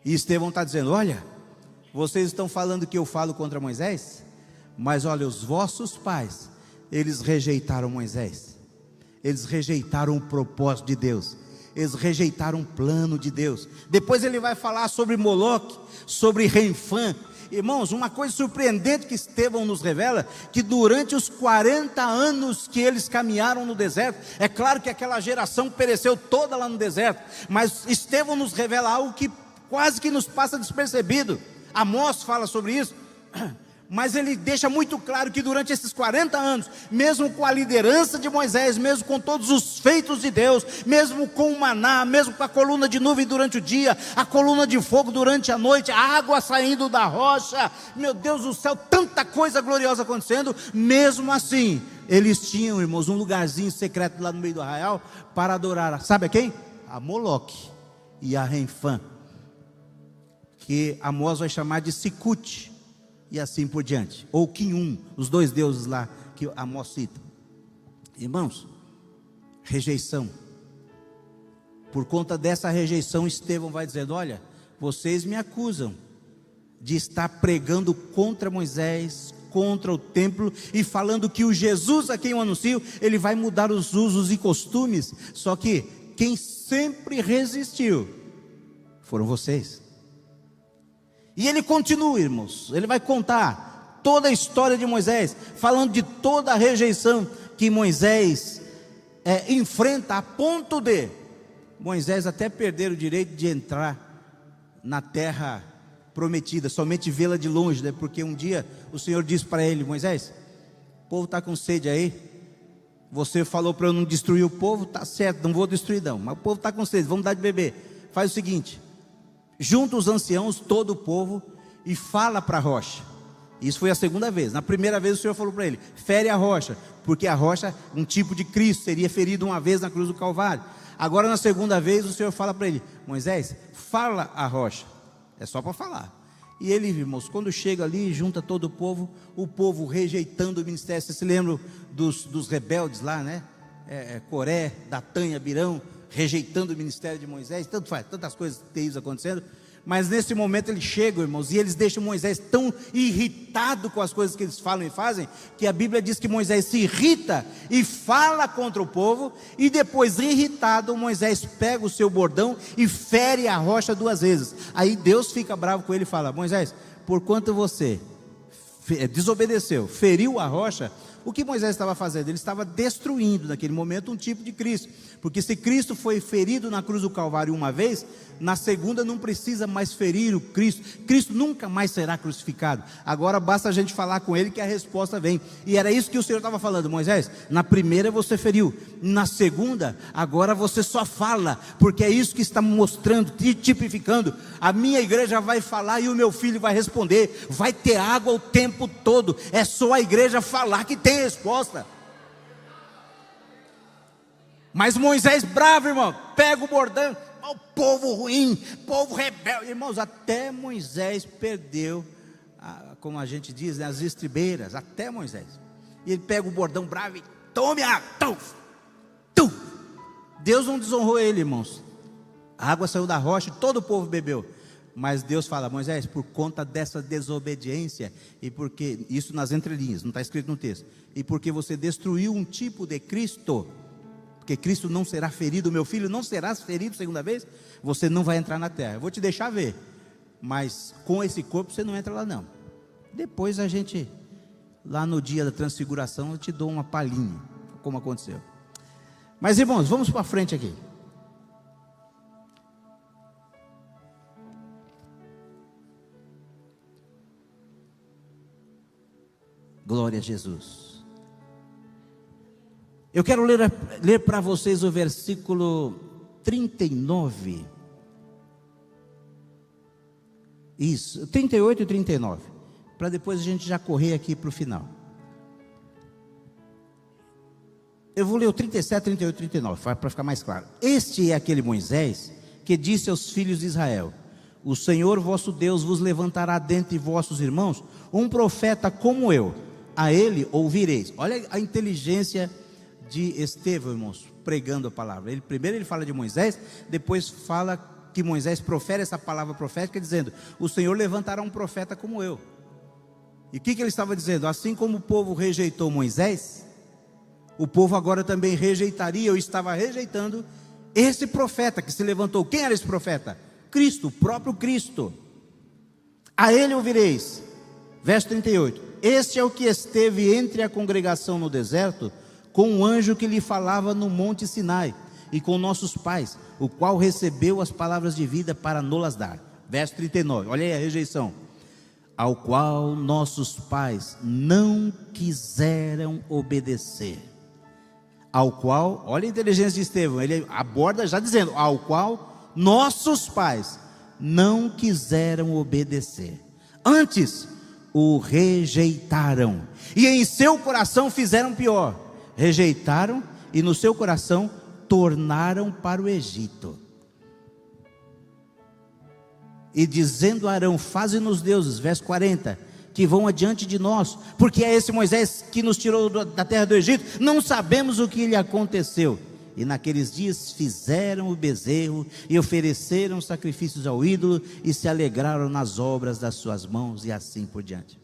E Estevão está dizendo: olha, vocês estão falando que eu falo contra Moisés, mas olha, os vossos pais, eles rejeitaram Moisés, eles rejeitaram o propósito de Deus, Eles rejeitaram o plano de Deus. Depois ele vai falar sobre Moloque, sobre Renfã. Irmãos, uma coisa surpreendente que Estevão nos revela, que durante os 40 anos que eles caminharam no deserto, é claro que aquela geração pereceu toda lá no deserto, mas Estevão nos revela algo que quase que nos passa despercebido. Amós fala sobre isso, mas ele deixa muito claro que durante esses 40 anos, mesmo com a liderança de Moisés, mesmo com todos os feitos de Deus, mesmo com o maná, mesmo com a coluna de nuvem durante o dia, a coluna de fogo durante a noite, a água saindo da rocha, meu Deus do céu, tanta coisa gloriosa acontecendo, mesmo assim, eles tinham, irmãos, um lugarzinho secreto lá no meio do arraial, para adorar, sabe a quem? A Moloque e a Renfã, que Amós vai chamar de Sicute, e assim por diante, ou Quinum, os dois deuses lá que Amós cita. Irmãos, rejeição. Por conta dessa rejeição, Estevão vai dizendo: olha, vocês me acusam de estar pregando contra Moisés, contra o templo, e falando que o Jesus a quem eu anuncio, ele vai mudar os usos e costumes. Só que quem sempre resistiu foram vocês. E ele continua, irmãos, ele vai contar toda a história de Moisés, falando de toda a rejeição que Moisés enfrenta, a ponto de Moisés até perder o direito de entrar na terra prometida, somente vê-la de longe, né? Porque um dia o Senhor disse para ele: Moisés, o povo está com sede aí, você falou para eu não destruir o povo, está certo, não vou destruir não, mas o povo está com sede, vamos dar de beber. Faz o seguinte, junta os anciãos, todo o povo, e fala para a rocha. Isso foi a segunda vez. Na primeira vez o Senhor falou para ele: fere a rocha, porque a rocha, um tipo de Cristo, seria ferido uma vez na cruz do Calvário. Agora na segunda vez o Senhor fala para ele: Moisés, fala a rocha. É só para falar. E ele, irmãos, quando chega ali, junta todo o povo rejeitando o ministério. Vocês se lembram dos rebeldes lá, né? Coré, Datã e Abirão, rejeitando o ministério de Moisés, tantas coisas terríveis acontecendo. Mas nesse momento eles chegam, irmãos, e eles deixam Moisés tão irritado com as coisas que eles falam e fazem, que a Bíblia diz que Moisés se irrita e fala contra o povo, e depois, irritado, Moisés pega o seu bordão e fere a rocha 2 vezes. Aí Deus fica bravo com ele e fala: Moisés, porquanto você desobedeceu, feriu a rocha, o que Moisés estava fazendo? Ele estava destruindo naquele momento um tipo de Cristo, porque se Cristo foi ferido na cruz do Calvário uma vez, na segunda não precisa mais ferir o Cristo. Cristo nunca mais será crucificado. Agora basta a gente falar com ele que a resposta vem. E era isso que o Senhor estava falando: Moisés, na primeira você feriu, na segunda agora você só fala, porque é isso que está mostrando, tipificando. A minha igreja vai falar e o meu filho vai responder. Vai ter água o tempo todo, é só a igreja falar que tem resposta. Mas Moisés bravo, irmão, pega o bordão, o povo ruim, povo rebelde, irmãos, até Moisés perdeu, como a gente diz, né, as estribeiras, até Moisés. E ele pega o bordão bravo e tome água, Deus não desonrou ele, irmãos. A água saiu da rocha e todo o povo bebeu. Mas Deus fala: Moisés, por conta dessa desobediência, e porque, isso nas entrelinhas, não está escrito no texto, e porque você destruiu um tipo de Cristo, porque Cristo não será ferido, meu filho não será ferido segunda vez, você não vai entrar na terra. Eu vou te deixar ver, mas com esse corpo você não entra lá não. Depois a gente, lá no dia da transfiguração, eu te dou uma palhinha, como aconteceu. Mas irmãos, vamos para frente aqui. Glória a Jesus. Eu quero ler para vocês o versículo 39. Isso, 38 e 39. Para depois a gente já correr aqui para o final. Eu vou ler o 37, 38 e 39, para ficar mais claro. Este é aquele Moisés que disse aos filhos de Israel: o Senhor vosso Deus vos levantará dentre vossos irmãos um profeta como eu, a ele ouvireis. Olha a inteligência de Estevão, irmãos, pregando a palavra. Primeiro ele fala de Moisés, depois fala que Moisés profere essa palavra profética, dizendo: o Senhor levantará um profeta como eu. E o que ele estava dizendo? Assim como o povo rejeitou Moisés, o povo agora também rejeitaria, ou estava rejeitando, esse profeta que se levantou, quem era esse profeta? Cristo, o próprio Cristo. A ele ouvireis. Verso 38. Este é o que esteve entre a congregação no deserto, com um anjo que lhe falava no monte Sinai, e com nossos pais, o qual recebeu as palavras de vida para nos dar. Verso 39, olha aí a rejeição. Ao qual nossos pais não quiseram obedecer. Ao qual, olha a inteligência de Estevão, ele aborda já dizendo, ao qual nossos pais não quiseram obedecer. Antes, o rejeitaram, e em seu coração fizeram pior. Rejeitaram, e no seu coração tornaram para o Egito. E dizendo a Arão, faze-nos deuses, verso 40, que vão adiante de nós, porque é esse Moisés que nos tirou da terra do Egito, não sabemos o que lhe aconteceu. E naqueles dias fizeram o bezerro, e ofereceram sacrifícios ao ídolo, e se alegraram nas obras das suas mãos, e assim por diante.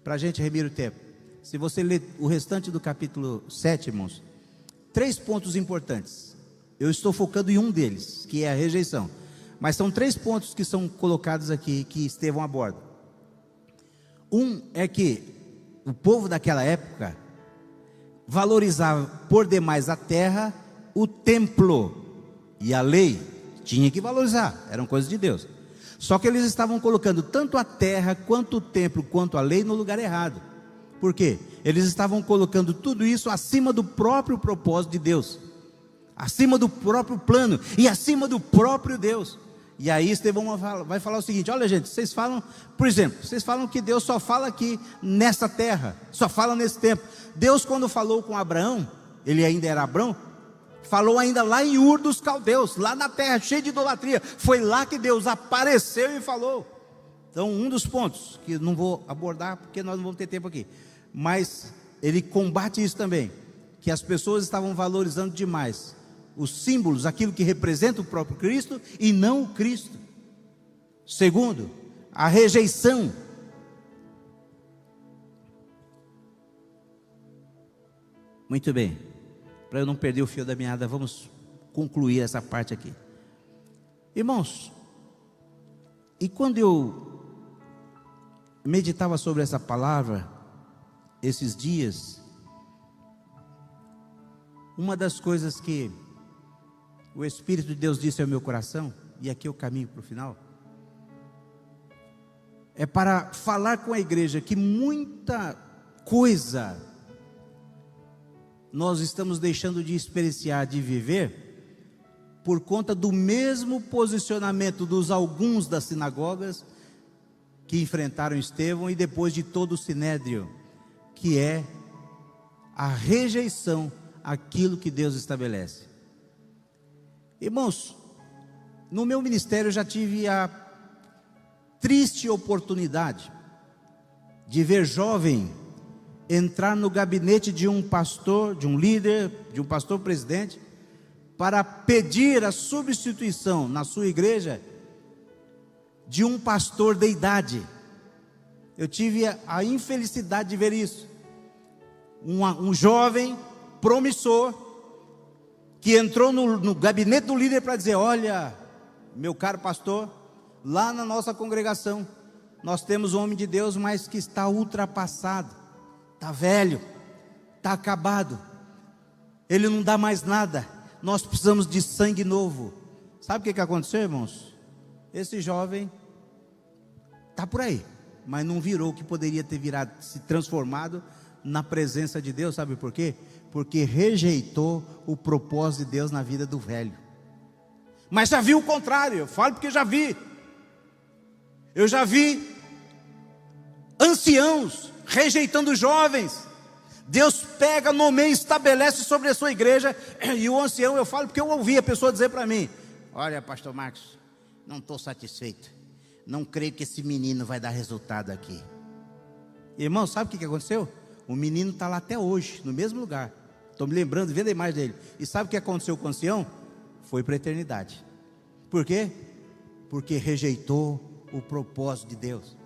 Para a gente remir o tempo, se você ler o restante do capítulo 7, irmãos, 3 pontos importantes. Eu estou focando em um deles, que é a rejeição. Mas são 3 pontos que são colocados aqui, que Estevão aborda. Um é que o povo daquela época valorizava por demais a terra, o templo e a lei. Tinha que valorizar, eram coisas de Deus. Só que eles estavam colocando tanto a terra, quanto o templo, quanto a lei no lugar errado. Por quê? Eles estavam colocando tudo isso acima do próprio propósito de Deus, acima do próprio plano e acima do próprio Deus. E aí Estevão vai falar o seguinte: olha gente, vocês falam, por exemplo, vocês falam que Deus só fala aqui nessa terra, só fala nesse tempo. Deus, quando falou com Abraão, ele ainda era Abrão, falou ainda lá em Ur dos Caldeus, lá na terra cheia de idolatria. Foi lá que Deus apareceu e falou. Então, um dos pontos, que não vou abordar porque nós não vamos ter tempo aqui, mas ele combate isso também, que as pessoas estavam valorizando demais os símbolos, aquilo que representa o próprio Cristo e não o Cristo. Segundo, a rejeição. Muito bem, para eu não perder o fio da meada, vamos concluir essa parte aqui. Irmãos, e quando eu meditava sobre essa palavra, esses dias, uma das coisas que o Espírito de Deus disse ao meu coração, e aqui eu caminho para o final, é para falar com a igreja que muita coisa nós estamos deixando de experienciar, de viver, por conta do mesmo posicionamento dos alguns das sinagogas que enfrentaram Estevão, e depois de todo o sinédrio, que é a rejeição àquilo que Deus estabelece. Irmãos, no meu ministério eu já tive a triste oportunidade de ver jovem entrar no gabinete de um pastor, de um líder, de um pastor presidente, para pedir a substituição na sua igreja de um pastor de idade. Eu tive a infelicidade de ver isso. Um jovem promissor, que entrou no gabinete do líder para dizer: olha, meu caro pastor, lá na nossa congregação, nós temos um homem de Deus, mas que está ultrapassado, está velho, está acabado, ele não dá mais nada, nós precisamos de sangue novo. Sabe o que aconteceu, irmãos? Esse jovem está por aí, mas não virou o que poderia ter virado, se transformado na presença de Deus. Sabe por quê? Porque rejeitou o propósito de Deus na vida do velho. Mas já vi o contrário, eu falo porque já vi. Eu já vi anciãos rejeitando jovens. Deus pega, nomeia, estabelece sobre a sua igreja, e o ancião, eu falo porque eu ouvi a pessoa dizer para mim: olha, pastor Marcos, não estou satisfeito, não creio que esse menino vai dar resultado aqui. Irmão, sabe o que aconteceu? O menino está lá até hoje, no mesmo lugar. Estou me lembrando, vendo a imagem dele. E sabe o que aconteceu com o ancião? Foi para a eternidade. Por quê? Porque rejeitou o propósito de Deus.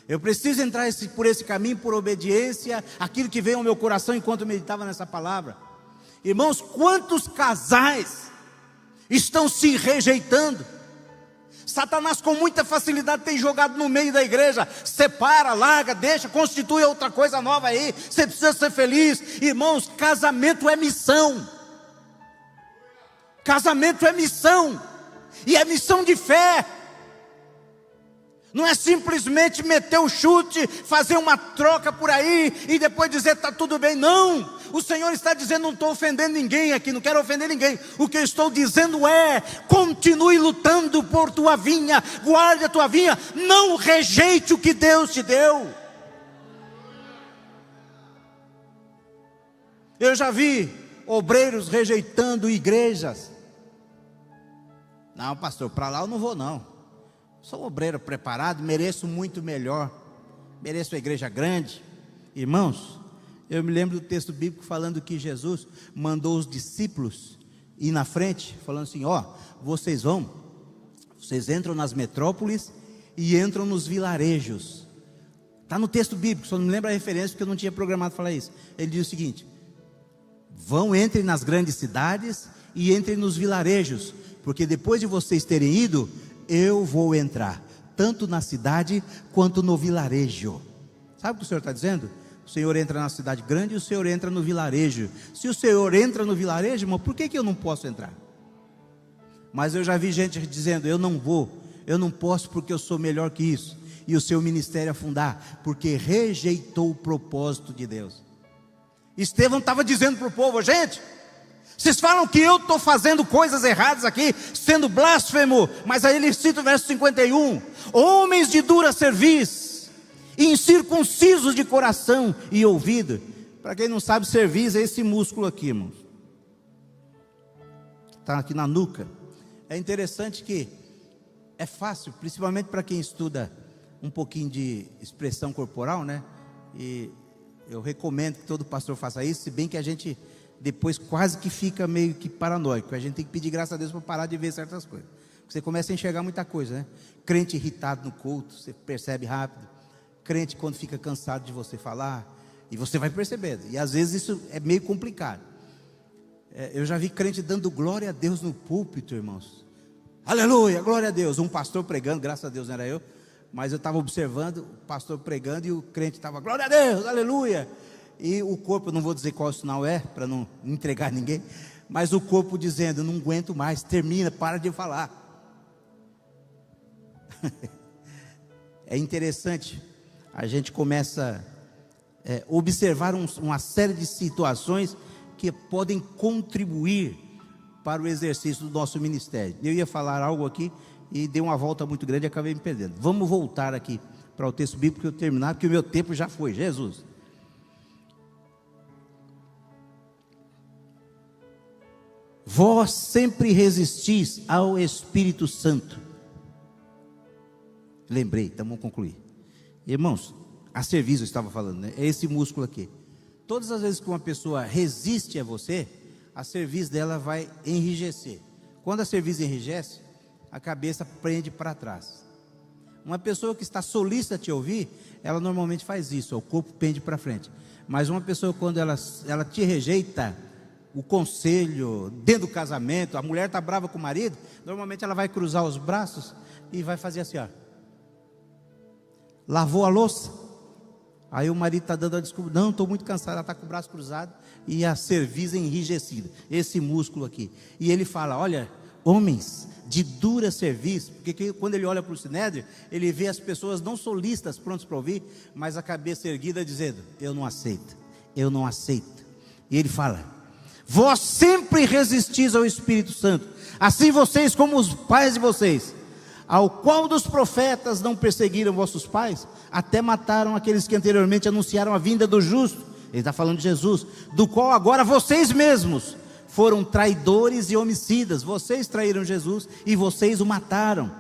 Eu preciso entrar por esse caminho, por obediência, aquilo que veio ao meu coração enquanto eu meditava nessa palavra. Irmãos, quantos casais estão se rejeitando? Satanás com muita facilidade tem jogado no meio da igreja, separa, larga, deixa, constitui outra coisa nova aí, você precisa ser feliz. Irmãos, casamento é missão, casamento é missão, e é missão de fé. Não é simplesmente meter o chute, fazer uma troca por aí e depois dizer está tudo bem. Não, o Senhor está dizendo, não estou ofendendo ninguém aqui, não quero ofender ninguém. O que eu estou dizendo é, continue lutando por tua vinha, guarde a tua vinha, não rejeite o que Deus te deu. Eu já vi obreiros rejeitando igrejas. Não, pastor, para lá eu não vou não. Sou um obreiro preparado, mereço muito melhor, mereço uma igreja grande. Irmãos, eu me lembro do texto bíblico falando que Jesus mandou os discípulos ir na frente, falando assim, vocês entram nas metrópoles e entram nos vilarejos. Está no texto bíblico, só não me lembro a referência porque eu não tinha programado falar isso. Ele diz o seguinte, entrem nas grandes cidades e entrem nos vilarejos, porque depois de vocês terem ido, eu vou entrar, tanto na cidade quanto no vilarejo. Sabe o que o Senhor está dizendo? O Senhor entra na cidade grande e o Senhor entra no vilarejo. Se o Senhor entra no vilarejo, irmão, por que eu não posso entrar? Mas eu já vi gente dizendo, eu não vou, eu não posso porque eu sou melhor que isso. E o seu ministério afundar, porque rejeitou o propósito de Deus. Estevão estava dizendo para o povo, gente, vocês falam que eu estou fazendo coisas erradas aqui, sendo blasfemo, mas aí ele cita o verso 51, homens de dura cerviz, incircuncisos de coração e ouvido. Para quem não sabe, cerviz é esse músculo aqui, irmãos, está aqui na nuca. É interessante que é fácil, principalmente para quem estuda um pouquinho de expressão corporal, né? E eu recomendo que todo pastor faça isso, se bem que a gente depois quase que fica meio que paranoico. A gente tem que pedir graça a Deus para parar de ver certas coisas. Você começa a enxergar muita coisa, né? Crente irritado no culto, você percebe rápido. Crente quando fica cansado de você falar, e você vai percebendo. E às vezes isso é meio complicado. Eu já vi crente dando glória a Deus no púlpito, irmãos. Aleluia, glória a Deus. Um pastor pregando, graças a Deus não era eu, mas eu estava observando o pastor pregando e o crente estava, glória a Deus, aleluia. E o corpo, não vou dizer qual sinal é, para não entregar ninguém, mas o corpo dizendo, não aguento mais, termina, para de falar. É interessante, a gente começa a observar uma série de situações que podem contribuir para o exercício do nosso ministério. Eu ia falar algo aqui e dei uma volta muito grande e acabei me perdendo. Vamos voltar aqui para o texto bíblico que eu terminar, porque o meu tempo já foi, Jesus. Vós sempre resistis ao Espírito Santo. Lembrei, então vamos concluir. Irmãos, a cerviz eu estava falando, né? É esse músculo aqui. Todas as vezes que uma pessoa resiste a você, a cerviz dela vai enrijecer. Quando a cerviz enrijece, a cabeça prende para trás. Uma pessoa que está solícita a te ouvir, ela normalmente faz isso, o corpo pende para frente. Mas uma pessoa, quando ela te rejeita, o conselho, dentro do casamento, a mulher está brava com o marido, normalmente ela vai cruzar os braços e vai fazer assim, ó. Lavou a louça? Aí o marido está dando a desculpa, não, estou muito cansado, ela está com o braço cruzado e a cerviz enrijecida, esse músculo aqui. E ele fala, olha, homens de dura cerviz, porque quando ele olha para o Sinédrio, ele vê as pessoas não solícitas, prontos para ouvir, mas a cabeça erguida dizendo, eu não aceito, eu não aceito. E ele fala, vós sempre resistis ao Espírito Santo, assim vocês como os pais de vocês, ao qual dos profetas não perseguiram vossos pais, até mataram aqueles que anteriormente anunciaram a vinda do justo. Ele está falando de Jesus, do qual agora vocês mesmos foram traidores e homicidas. Vocês traíram Jesus e vocês o mataram.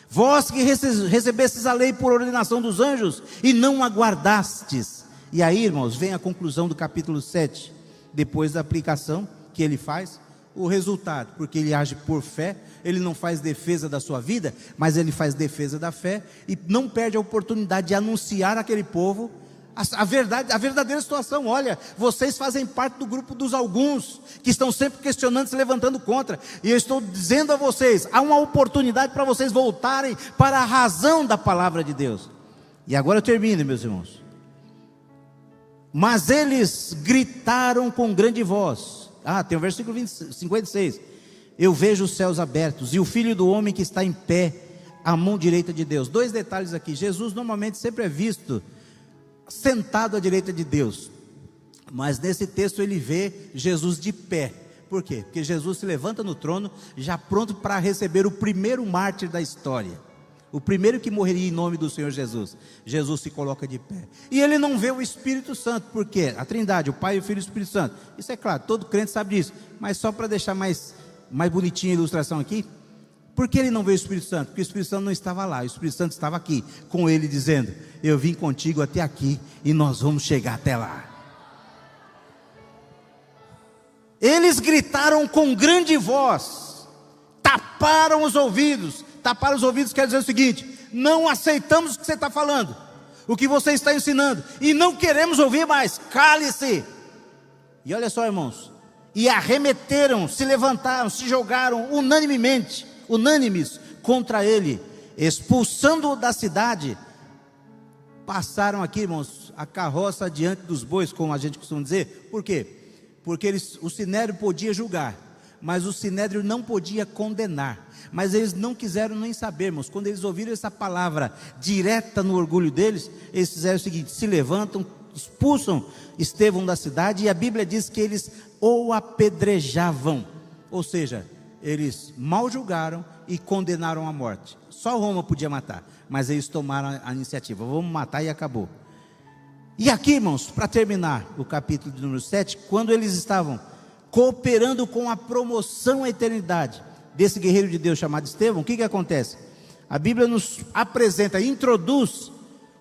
Vós que recebestes a lei por ordenação dos anjos e não aguardastes. E aí, irmãos, vem a conclusão do capítulo 7, depois da aplicação que ele faz, o resultado, porque ele age por fé, ele não faz defesa da sua vida, mas ele faz defesa da fé, e não perde a oportunidade de anunciar àquele povo A verdadeira situação. Olha, vocês fazem parte do grupo dos alguns, que estão sempre questionando, se levantando contra, e eu estou dizendo a vocês, há uma oportunidade para vocês voltarem para a razão da palavra de Deus. E agora eu termino, meus irmãos. Mas eles gritaram com grande voz. Tem o versículo 56. Eu vejo os céus abertos, e o Filho do Homem que está em pé, à mão direita de Deus. 2 detalhes aqui. Jesus normalmente sempre é visto sentado à direita de Deus, mas nesse texto ele vê Jesus de pé. Por quê? Porque Jesus se levanta no trono, já pronto para receber o primeiro mártir da história, o primeiro que morreria em nome do Senhor Jesus. Jesus se coloca de pé, e ele não vê o Espírito Santo. Por quê? A Trindade, o Pai, o Filho e o Espírito Santo, isso é claro, todo crente sabe disso, mas só para deixar mais bonitinha a ilustração aqui. Por que ele não veio o Espírito Santo? Porque o Espírito Santo não estava lá, o Espírito Santo estava aqui, com ele dizendo, eu vim contigo até aqui, e nós vamos chegar até lá. Eles gritaram com grande voz, taparam os ouvidos. Tapar os ouvidos quer dizer o seguinte: não aceitamos o que você está falando, o que você está ensinando, e não queremos ouvir mais, cale-se. E olha só, irmãos, e arremeteram, se levantaram, se jogaram unânimes contra ele, expulsando-o da cidade. Passaram aqui, irmãos, a carroça diante dos bois, como a gente costuma dizer. Por quê? Porque o sinédrio podia julgar, mas o sinédrio não podia condenar. Mas eles não quiseram nem saber, irmãos. Quando eles ouviram essa palavra direta no orgulho deles, eles fizeram o seguinte: se levantam, expulsam Estevão da cidade, e a Bíblia diz que eles o apedrejavam. Ou seja, eles mal julgaram e condenaram à morte. Só Roma podia matar, mas eles tomaram a iniciativa: vamos matar, e acabou. E aqui, irmãos, para terminar o capítulo de número 7, quando eles estavam cooperando com a promoção à eternidade desse guerreiro de Deus chamado Estevão, o que acontece? A Bíblia nos apresenta, introduz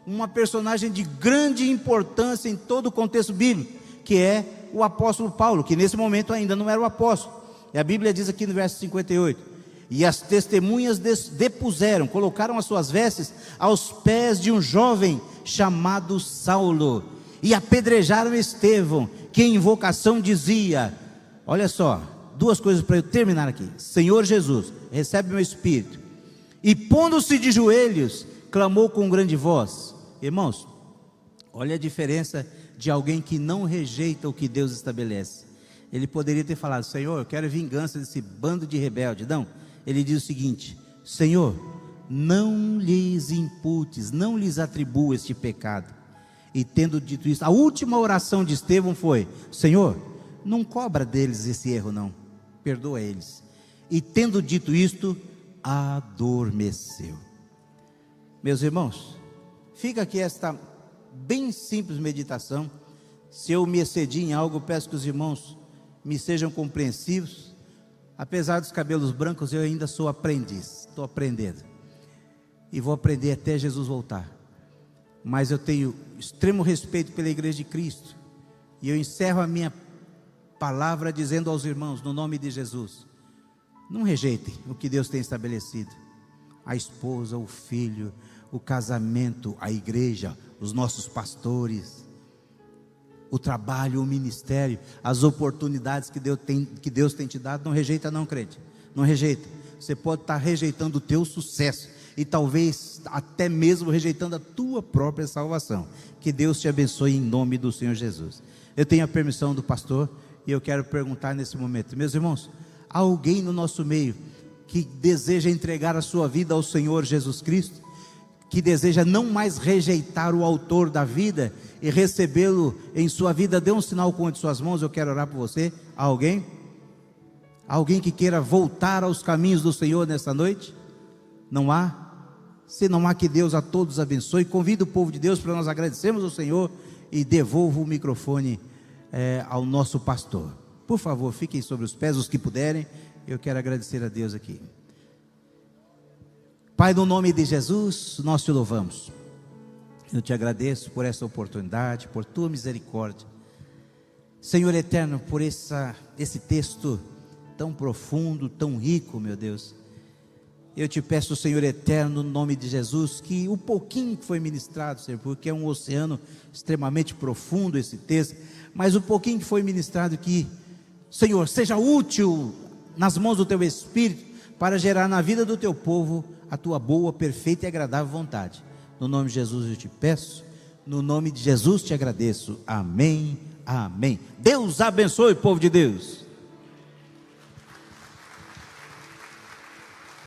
uma personagem de grande importância em todo o contexto bíblico, que é o apóstolo Paulo, que nesse momento ainda não era o apóstolo. E a Bíblia diz aqui no verso 58, e as testemunhas depuseram, colocaram as suas vestes aos pés de um jovem chamado Saulo, e apedrejaram Estevão, que em invocação dizia, olha só, duas coisas para eu terminar aqui: Senhor Jesus, recebe meu espírito. E pondo-se de joelhos, clamou com grande voz. Irmãos, olha a diferença de alguém que não rejeita o que Deus estabelece. Ele poderia ter falado: Senhor, eu quero vingança desse bando de rebelde. Não, ele diz o seguinte: Senhor, não lhes imputes, não lhes atribua este pecado. E tendo dito isso, a última oração de Estevão foi: Senhor, não cobra deles esse erro não, perdoa eles. E tendo dito isto, adormeceu. Meus irmãos, fica aqui esta bem simples meditação. Se eu me excedi em algo, peço que os irmãos me sejam compreensivos. Apesar dos cabelos brancos, eu ainda sou aprendiz, estou aprendendo, e vou aprender até Jesus voltar. Mas eu tenho extremo respeito pela Igreja de Cristo, e eu encerro a minha palavra dizendo aos irmãos, no nome de Jesus: não rejeitem o que Deus tem estabelecido. A esposa, o filho, o casamento, a igreja, os nossos pastores, o trabalho, o ministério, as oportunidades que Deus tem te dado. Não rejeita não, crente, não rejeita. Você pode estar rejeitando o teu sucesso, e talvez até mesmo rejeitando a tua própria salvação. Que Deus te abençoe em nome do Senhor Jesus. Eu tenho a permissão do pastor, e eu quero perguntar nesse momento: meus irmãos, há alguém no nosso meio que deseja entregar a sua vida ao Senhor Jesus Cristo, que deseja não mais rejeitar o autor da vida e recebê-lo em sua vida? Dê um sinal com uma de suas mãos, eu quero orar por você. Há alguém? Alguém que queira voltar aos caminhos do Senhor nesta noite? Não há? Se não há, que Deus a todos abençoe. Convido o povo de Deus para nós agradecermos ao Senhor, e devolvo o microfone ao nosso pastor. Por favor, fiquem sobre os pés, os que puderem. Eu quero agradecer a Deus aqui. Pai, no nome de Jesus, nós te louvamos. Eu te agradeço por essa oportunidade, por tua misericórdia, Senhor eterno, por esse texto tão profundo, tão rico, meu Deus. Eu te peço, Senhor eterno, no nome de Jesus, que o pouquinho que foi ministrado, Senhor, porque é um oceano extremamente profundo esse texto, mas o pouquinho que foi ministrado, que, Senhor, seja útil nas mãos do Teu Espírito, para gerar na vida do Teu povo a Tua boa, perfeita e agradável vontade. No nome de Jesus eu te peço, no nome de Jesus te agradeço. Amém, amém. Deus abençoe, povo de Deus.